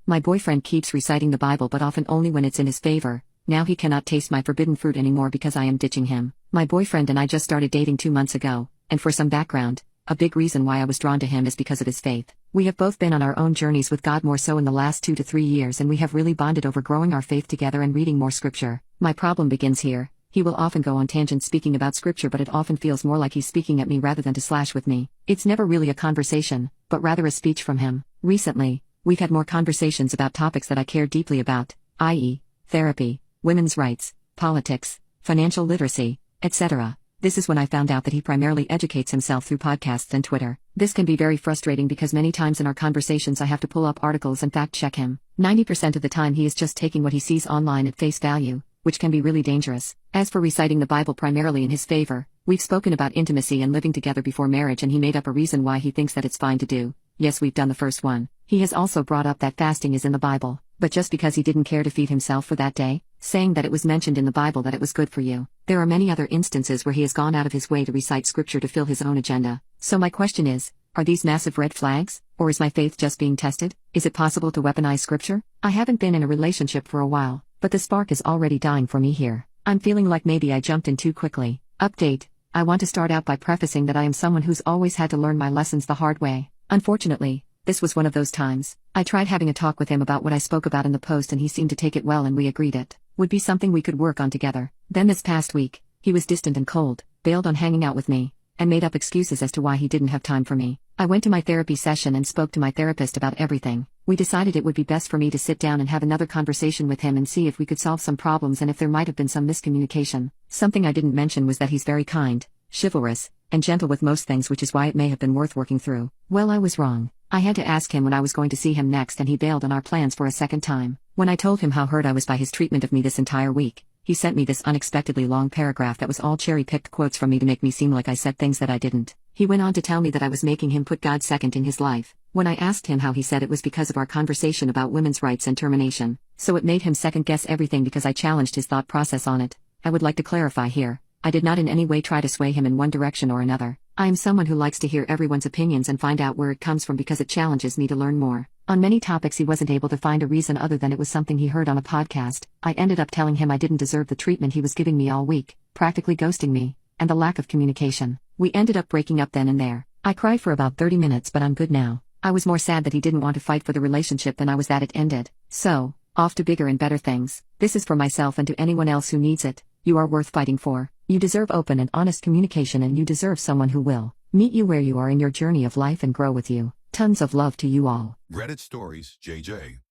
My boyfriend keeps reciting the Bible but often only when it's in his favor. Now he cannot taste my forbidden fruit anymore because I am ditching him. My boyfriend and I just started dating 2 months ago, and for some background, a big reason why I was drawn to him is because of his faith. We have both been on our own journeys with God, more so in the last 2 to 3 years, and we have really bonded over growing our faith together and reading more scripture. My problem begins here. He will often go on tangents speaking about scripture, but it often feels more like he's speaking at me rather than to slash with me. It's never really a conversation, but rather a speech from him. Recently, we've had more conversations about topics that I care deeply about, i.e., therapy, women's rights, politics, financial literacy, etc. This is when I found out that he primarily educates himself through podcasts and Twitter. This can be very frustrating because many times in our conversations I have to pull up articles and fact-check him. 90% of the time he is just taking what he sees online at face value, which can be really dangerous. As for reciting the Bible primarily in his favor, we've spoken about intimacy and living together before marriage, and he made up a reason why he thinks that it's fine to do. Yes, we've done the first one. He has also brought up that fasting is in the Bible, but just because he didn't care to feed himself for that day, saying that it was mentioned in the Bible that it was good for you. There are many other instances where he has gone out of his way to recite scripture to fill his own agenda. So my question is, are these massive red flags, or is my faith just being tested? Is it possible to weaponize scripture? I haven't been in a relationship for a while, but the spark is already dying for me here. I'm feeling like maybe I jumped in too quickly. Update: I want to start out by prefacing that I am someone who's always had to learn my lessons the hard way. Unfortunately, this was one of those times. I tried having a talk with him about what I spoke about in the post, and he seemed to take it well, and we agreed it would be something we could work on together. Then this past week, he was distant and cold, bailed on hanging out with me, and made up excuses as to why he didn't have time for me. I went to my therapy session and spoke to my therapist about everything. We decided it would be best for me to sit down and have another conversation with him and see if we could solve some problems and if there might have been some miscommunication. Something I didn't mention was that he's very kind, chivalrous, and gentle with most things, which is why it may have been worth working through. Well, I was wrong. I had to ask him when I was going to see him next, and he bailed on our plans for a second time. When I told him how hurt I was by his treatment of me this entire week, he sent me this unexpectedly long paragraph that was all cherry-picked quotes from me to make me seem like I said things that I didn't. He went on to tell me that I was making him put God second in his life. When I asked him how, he said it was because of our conversation about women's rights and termination. So it made him second-guess everything because I challenged his thought process on it. I would like to clarify here, I did not in any way try to sway him in one direction or another. I am someone who likes to hear everyone's opinions and find out where it comes from because it challenges me to learn more. On many topics he wasn't able to find a reason other than it was something he heard on a podcast. I ended up telling him I didn't deserve the treatment he was giving me all week, practically ghosting me, and the lack of communication. We ended up breaking up then and there. I cried for about 30 minutes, but I'm good now. I was more sad that he didn't want to fight for the relationship than I was that it ended. So, off to bigger and better things. This is for myself and to anyone else who needs it. You are worth fighting for. You deserve open and honest communication, and you deserve someone who will meet you where you are in your journey of life and grow with you. Tons of love to you all. Reddit Stories, JJ.